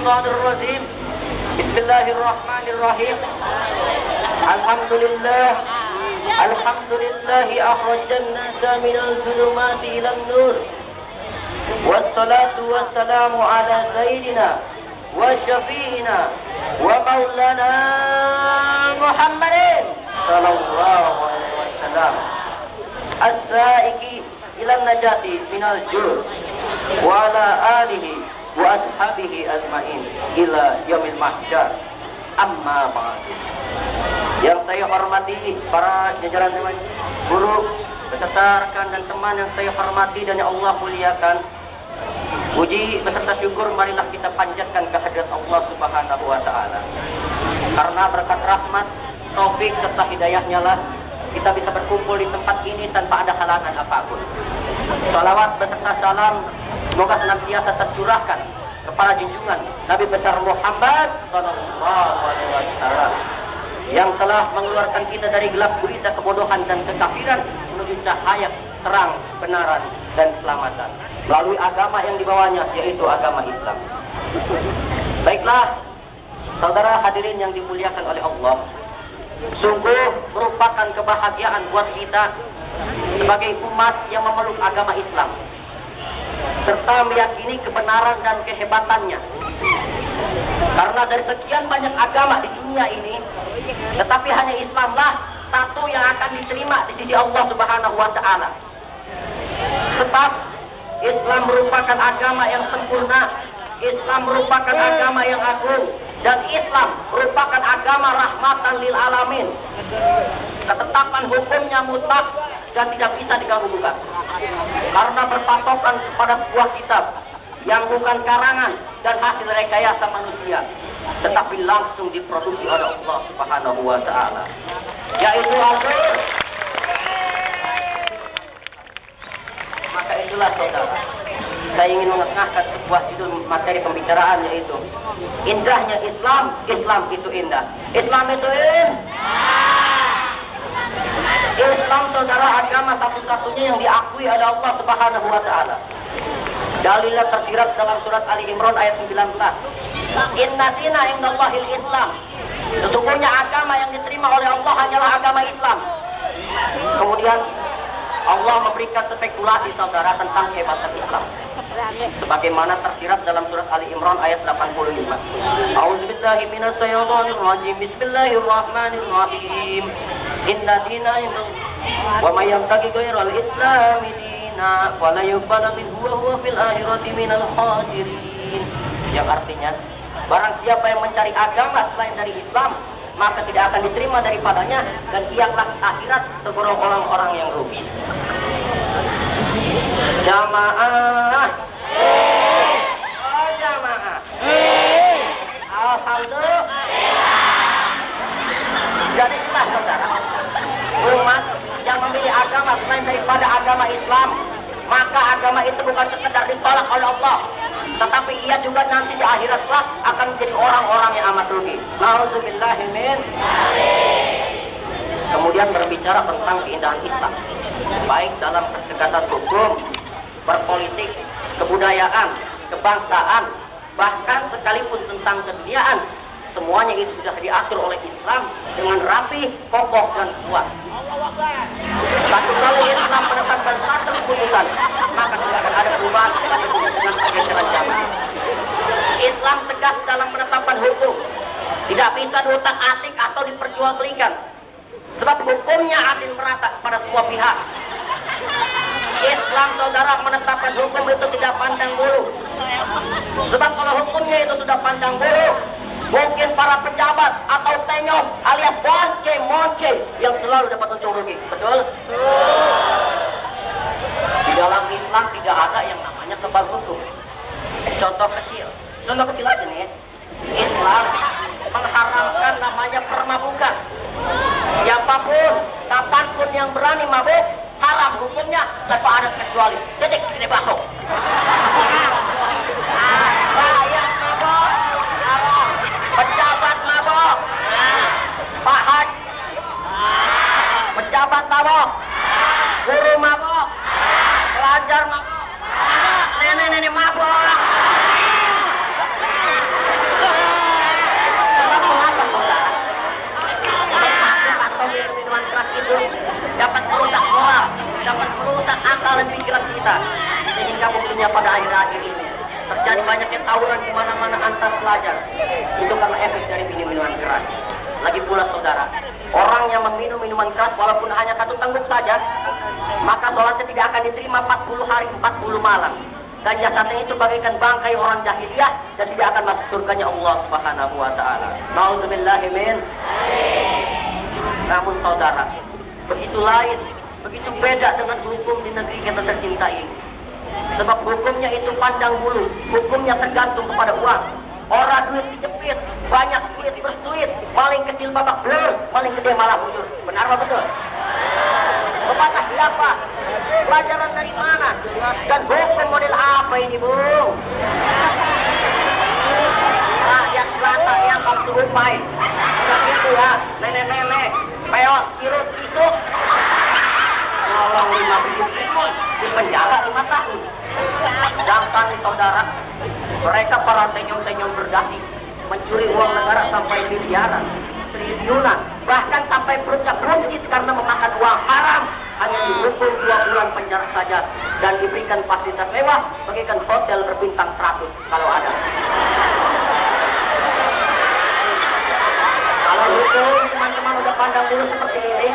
الشيطان الرجيم بسم الله الرحمن الرحيم الحمد لله أخرج الناس من الظلمات إلى النور والصلاة والسلام على سيدنا وشفيعنا ومولانا محمد صلى الله عليه وسلم السائق إلى النجاة من الجور وعلى آله وأصحابه أجمعين إلى يوم المحشر amma ba'd. Yang saya hormati para jajaran guru, beserta rekan dan teman yang saya hormati dan yang Allah muliakan. Puji beserta syukur marilah kita panjatkan kehadirat Allah Subhanahu wa taala. Karena berkat rahmat, taufik serta hidayahnya lah kita bisa berkumpul di tempat ini tanpa ada halangan apapun. Salawat beserta salam semoga senantiasa tercurahkan kepada junjungan Nabi besar Muhammad sallallahu alaihi wasallam yang telah mengeluarkan kita dari gelap gulita kebodohan dan kekafiran menuju cahaya terang kebenaran dan keselamatan melalui agama yang dibawanya, yaitu agama Islam. Baiklah, saudara hadirin yang dimuliakan oleh Allah, sungguh merupakan kebahagiaan buat kita sebagai umat yang memeluk agama Islam serta meyakini kebenaran dan kehebatannya. Karena dari sekian banyak agama di dunia ini, tetapi hanya Islamlah satu yang akan diterima di sisi Allah Subhanahu wa taala. Sebab Islam merupakan agama yang sempurna, Islam merupakan agama yang agung, dan Islam merupakan agama rahmatan lil alamin. Ketetapan hukumnya mutlak dan tidak bisa diganggu-gugat. Karena berpatokan kepada sebuah kitab yang bukan karangan dan hasil rekayasa manusia, tetapi langsung diproduksi oleh Allah Subhanahu wa taala, yaitu Al-Qur'an. Maka itulah saudara, saya ingin mengangkat sebuah judul materi pembicaraan, yaitu indahnya Islam. Islam itu indah. Islam itu Islam saudara agama satu-satunya yang diakui oleh Allah Subhanahu wa taala. Dalilnya tersirat dalam surat Ali Imran ayat 19. Inna dina indallahil Islam. Sesungguhnya agama yang diterima oleh Allah hanyalah agama Islam. Kemudian Allah memberikan spekulasi saudara tentang kehebatan Islam, sebagaimana tersirat dalam surat Ali Imran ayat 85. A'udzubillahi minasyaitonir rajim. Bismillahirrahmanirrahim. Inna dina wa may yabtaghi ghairal islami dina wa la yuqbalu minhu wa huwa fil akhirati minal khasirin. Yang artinya, barang siapa yang mencari agama selain dari Islam, maka tidak akan diterima daripadanya, dan ialah akhirat segorong orang-orang yang rugi. Jamaah, oh jamaah, alhamdulillah. Jadi itulah saudara, umat yang memilih agama selain daripada agama Islam, maka agama itu bukan sekedar ditolak oleh Allah, tetapi ia juga nanti di akhirat kelak akan menjadi orang-orang yang amat rugi. Nauzubillahi min. Kemudian berbicara tentang keindahan Islam, baik dalam pendekatan hukum, berpolitik, kebudayaan, kebangsaan, bahkan sekalipun tentang keduniaan, semuanya itu sudah diatur oleh Islam dengan rapi, kokoh, dan kuat. Satu kali Islam menetapkan satu keputusan, maka tidak akan ada perubahan dengan pergeseran zaman. Islam tegas dalam menetapkan hukum, tidak bisa diutak-atik atau diperjualbelikan, sebab hukumnya adil merata pada semua pihak. Islam saudara menetapkan hukum itu tidak pandang bulu, sebab kalau hukumnya itu sudah pandang bulu, mungkin para pejabat atau tenyong alias bonce yang selalu dapat untung rugi. Betul? Di dalam Islam tidak ada yang namanya kebal hukum. Contoh kecil aja nih. Islam mengharamkan namanya permabukan. Siapapun, kapanpun yang berani mabuk, haram hukumnya tanpa ada kecuali. Titik, ini bakso. Rakyat mabuk, pejabat mabuk, Pak Haji, pejabat mabuk, guru mabuk, pelajar mabuk, nenek-nenek mabuk. dapat merusak moral, dapat merusak akal dan pikiran kita. Sehingga mungkinnya pada akhir-akhir ini terjadi banyaknya tawuran di mana-mana antar pelajar. Itu karena efek dari minum-minuman keras. Lagi pula saudara, orang yang meminum minuman keras walaupun hanya satu tengguk saja, maka sholatnya tidak akan diterima 40 hari 40 malam. Dan jasadnya itu bagaikan bangkai orang jahiliyah dan tidak akan masuk surganya Allah Subhanahu wa taala. Nauzubillahi min. Namun saudara, begitu lain, begitu beda dengan hukum di negeri kita tercinta ini. Sebab hukumnya itu pandang bulu, hukumnya tergantung kepada uang. Orang duit dijepit, banyak duit bersuit, paling kecil babak belur, paling gede malah bujur. Benar apa betul? Pepatah siapa? Pelajaran dari mana? Dan hukum model apa ini, Bung? Rakyat jelata yang kamu rupai. Begitu ya, nenek-nenek, peot, kirut, kisuk. Nolong 5.000 ribu, di penjara 5 tahun. Sedangkan saudara, mereka para senyum-senyum berdasi, mencuri uang negara sampai miliaran, triliunan, bahkan sampai perutnya beruncis karena memakan uang haram, hanya dihukum 2 bulan penjara saja dan diberikan fasilitas mewah bagaikan hotel berbintang 100 kalau ada. Kalau hukum teman-teman udah pandang dulu seperti ini,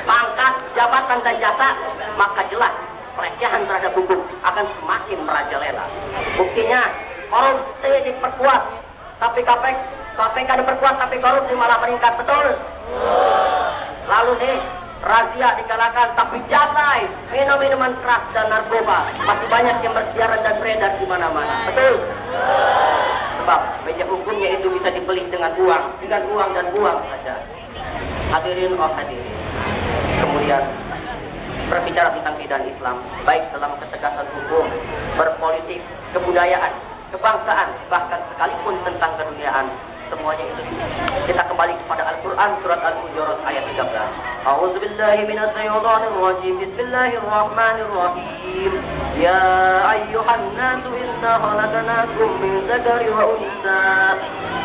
pangkat, jabatan dan jasa, maka jelas pelecehan terhadap hukum akan semakin merajalela. Buktinya korupsi diperkuat, tapi KPK diperkuat, tapi korupsi malah meningkat, betul? Lalu nih, razia digalakkan, tapi jatai, minum-minuman keras dan narkoba masih banyak yang bersiaran dan beredar di mana-mana, betul? Sebab meja hukumnya itu bisa dibeli dengan uang dan uang saja. Hadirin oh hadirin. Kemudian berbicara tentang bidang Islam, baik dalam ketegasan hukum, berpolitik, kebudayaan, kebangsaan, bahkan sekalipun tentang keduniaan, semuanya itu. Kita kembali kepada Al-Quran surat Al-Hujurat ayat 13. A'udzubillahi minasyaitonir rajim. Bismillahirrahmanirrahim. Ya ayyuhan nasu inna khalaqnakum min dzakari wa untha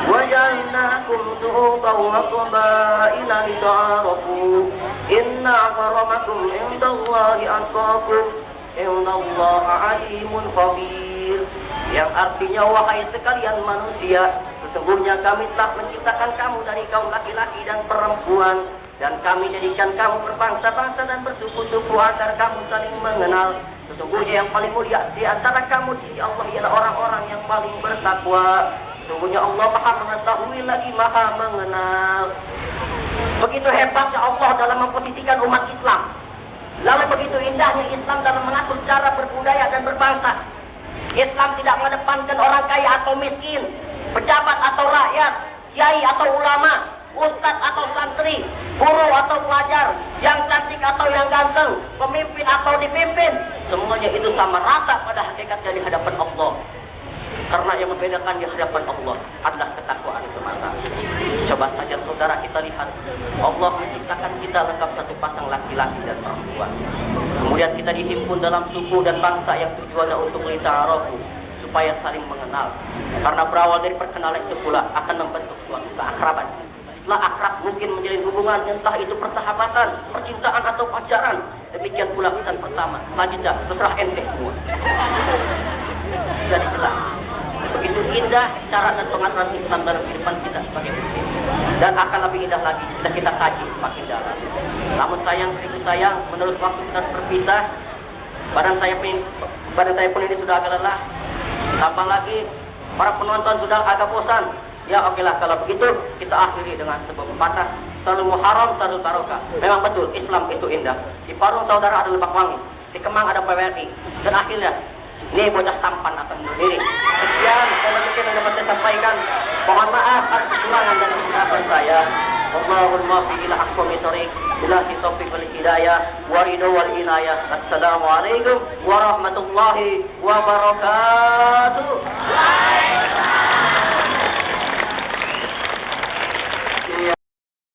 wa ja'alnakum shu'uban wa qabaila lita'arafu. Inna akramakum 'indallahi atqakum. Innallaha 'alimun khabir. Yang artinya wahai sekalian manusia, sesungguhnya kami telah menciptakan kamu dari kaum laki-laki dan perempuan, dan kami jadikan kamu berbangsa-bangsa dan bersuku-suku agar kamu saling mengenal. Sesungguhnya yang paling mulia di antara kamu di Allah ialah orang-orang yang paling bertakwa. Sesungguhnya Allah Maha mengetahui lagi Maha mengenal. Begitu hebatnya Allah dalam memposisikan umat Islam. Lalu begitu indahnya Islam dalam mengatur cara berbudaya dan berbangsa. Islam tidak mengedepankan orang kaya atau miskin, pejabat atau rakyat, kiai atau ulama, ustadz atau santri, guru atau pelajar, yang cantik atau yang ganteng, pemimpin atau dipimpin. Semuanya itu sama rata pada hakikatnya di hadapan Allah. Karena yang membedakan di hadapan Allah adalah ketakwaan semata. Coba saja saudara kita lihat, Allah menciptakan kita lengkap satu pasang laki-laki dan perempuan. Kemudian kita dihimpun dalam suku dan bangsa yang tujuannya untuk lita'arafu, supaya saling mengenal. Karena berawal dari perkenalan itu pula akan membentuk suatu keakraban. Setelah akrab mungkin menjalin hubungan, entah itu persahabatan, percintaan atau pacaran. Demikian pula kesan pertama. Selanjutnya terserah ente semua. Jadi jelas. Begitu indah cara dan pengaturan Islam dalam kehidupan kita sebagai muslim. Dan akan lebih indah lagi bila kita kaji semakin dalam. Namun sayang, menurut waktu kita harus berpisah. Badan saya pun ini sudah agak lelah. Tambah lagi, para penonton sudah agak bosan. Ya okelah, kalau begitu kita akhiri dengan sebuah pepatah. Selalu muharram, selalu barokah. Memang betul, Islam itu indah. Di Parung saudara ada Lebak Wangi, di Kemang ada PWRI. Dan akhirnya, ini bocah tampan akan berdiri. Sekian dan demikian yang dapat saya sampaikan. Mohon maaf atas kekurangan dan kesilapan saya. Wallahul muwaffiq ila aqwamit thoriq. Billahi taufiq wal hidayah wa ridha wal inayah. Assalamualaikum warahmatullahi wabarakatuh.